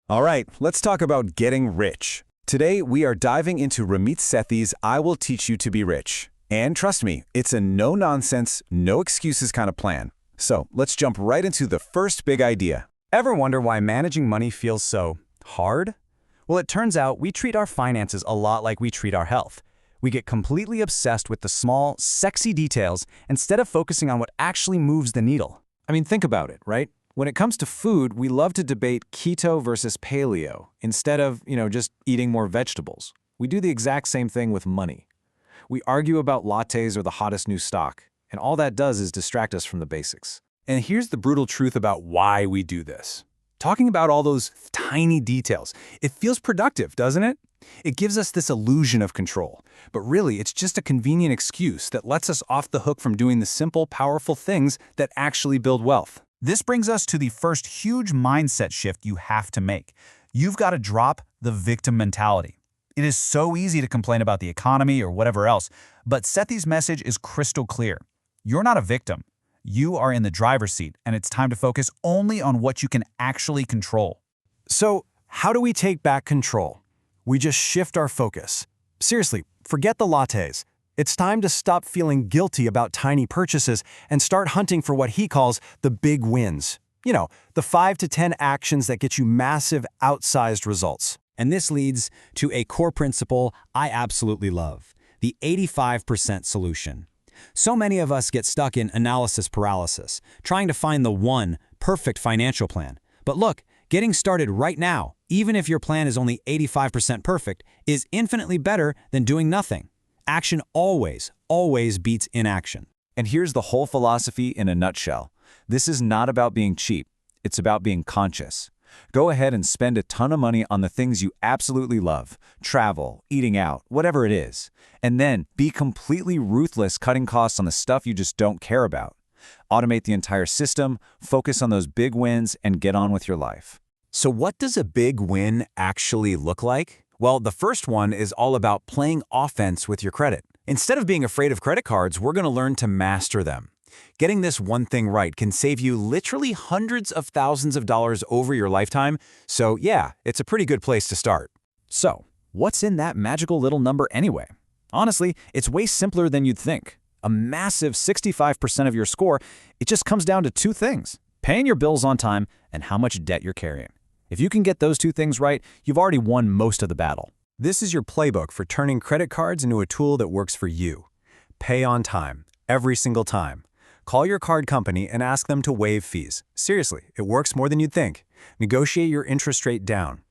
All right, let's talk about getting rich. Today, we are diving into Ramit Sethi's I Will Teach You to Be Rich. And trust me, it's a no-nonsense, no excuses kind of plan. So let's jump right into the first big idea. Ever wonder why managing money feels so hard? Well, it turns out we treat our finances a lot like we treat our health. We get completely obsessed with the small, sexy details instead of focusing on what actually moves the needle. I mean, think about it, right? When it comes to food, we love to debate keto versus paleo instead of, just eating more vegetables. We do the exact same thing with money. We argue about lattes or the hottest new stock, and all that does is distract us from the basics. And here's the brutal truth about why we do this. Talking about all those tiny details, it feels productive, doesn't it? It gives us this illusion of control. But really, it's just a convenient excuse that lets us off the hook from doing the simple, powerful things that actually build wealth. This brings us to the first huge mindset shift you have to make. You've got to drop the victim mentality. It is so easy to complain about the economy or whatever else, but Sethi's message is crystal clear. You're not a victim. You are in the driver's seat, and it's time to focus only on what you can actually control. So, how do we take back control? We just shift our focus. Seriously, forget the lattes. It's time to stop feeling guilty about tiny purchases and start hunting for what he calls the big wins. The 5 to 10 actions that get you massive, outsized results. And this leads to a core principle I absolutely love, the 85% solution. So many of us get stuck in analysis paralysis, trying to find the one perfect financial plan. But look, getting started right now, even if your plan is only 85% perfect, is infinitely better than doing nothing. Action always beats inaction. And here's the whole philosophy in a nutshell. This is not about being cheap. It's about being conscious. Go ahead and spend a ton of money on the things you absolutely love, travel, eating out, whatever it is. And then be completely ruthless cutting costs on the stuff you just don't care about. Automate the entire system, focus on those big wins, and get on with your life. So what does a big win actually look like? Well, the first one is all about playing offense with your credit. Instead of being afraid of credit cards, we're going to learn to master them. Getting this one thing right can save you literally hundreds of thousands of dollars over your lifetime, so yeah, it's a pretty good place to start. So, what's in that magical little number anyway? Honestly, it's way simpler than you'd think. A massive 65% of your score, it just comes down to two things: paying your bills on time and how much debt you're carrying. If you can get those two things right, you've already won most of the battle. This is your playbook for turning credit cards into a tool that works for you. Pay on time, every single time. Call your card company and ask them to waive fees. Seriously, it works more than you'd think. Negotiate your interest rate down.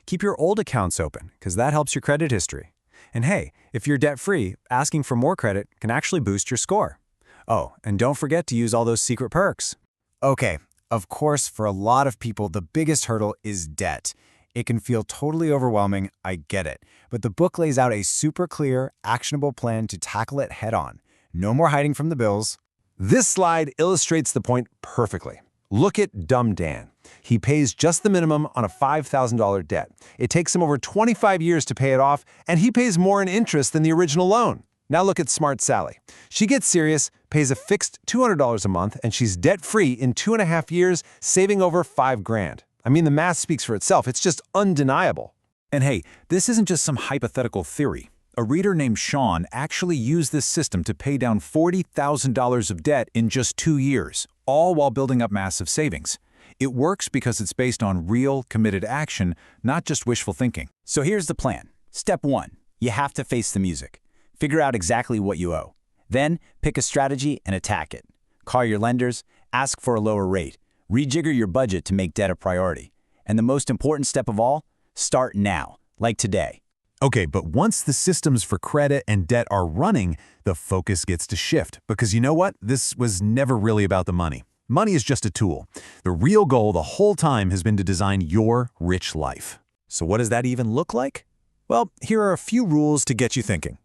Keep your old accounts open, because that helps your credit history. And hey, if you're debt-free, asking for more credit can actually boost your score. Oh, and don't forget to use all those secret perks. Okay. Of course, for a lot of people, the biggest hurdle is debt. It can feel totally overwhelming, I get it. But the book lays out a super clear, actionable plan to tackle it head-on. No more hiding from the bills. This slide illustrates the point perfectly. Look at Dumb Dan. He pays just the minimum on a $5,000 debt. It takes him over 25 years to pay it off, and he pays more in interest than the original loan. Now look at Smart Sally. She gets serious, pays a fixed $200 a month, and she's debt-free in 2.5 years, saving over $5,000. I mean, the math speaks for itself. It's just undeniable. And hey, this isn't just some hypothetical theory. A reader named Sean actually used this system to pay down $40,000 of debt in just 2 years, all while building up massive savings. It works because it's based on real, committed action, not just wishful thinking. So here's the plan. Step 1. You have to face the music. Figure out exactly what you owe. Then, pick a strategy and attack it. Call your lenders, ask for a lower rate, rejigger your budget to make debt a priority. And the most important step of all, start now, like today. Okay, but once the systems for credit and debt are running, the focus gets to shift. Because you know what? This was never really about the money. Money is just a tool. The real goal the whole time has been to design your rich life. So what does that even look like? Well, here are a few rules to get you thinking.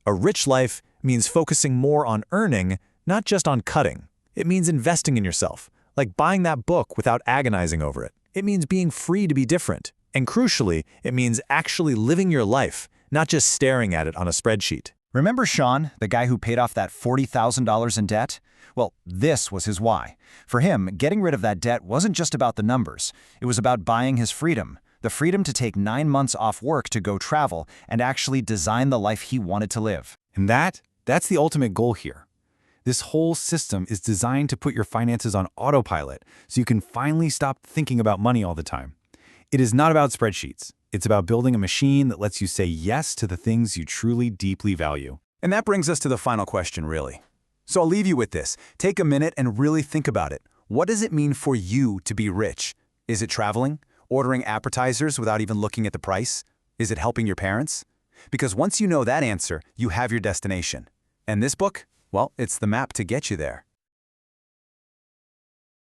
A rich life means focusing more on earning, not just on cutting. It means investing in yourself, like buying that book without agonizing over it. It means being free to be different. And crucially, it means actually living your life, not just staring at it on a spreadsheet. Remember Sean, the guy who paid off that $40,000 in debt? Well, this was his why. For him, getting rid of that debt wasn't just about the numbers. It was about buying his freedom, the freedom to take 9 months off work to go travel and actually design the life he wanted to live. And that's the ultimate goal here. This whole system is designed to put your finances on autopilot so you can finally stop thinking about money all the time. It is not about spreadsheets. It's about building a machine that lets you say yes to the things you truly deeply value. And that brings us to the final question, really. So I'll leave you with this. Take a minute and really think about it. What does it mean for you to be rich? Is it traveling? Ordering appetizers without even looking at the price? Is it helping your parents? Because once you know that answer, you have your destination. And this book? Well, it's the map to get you there.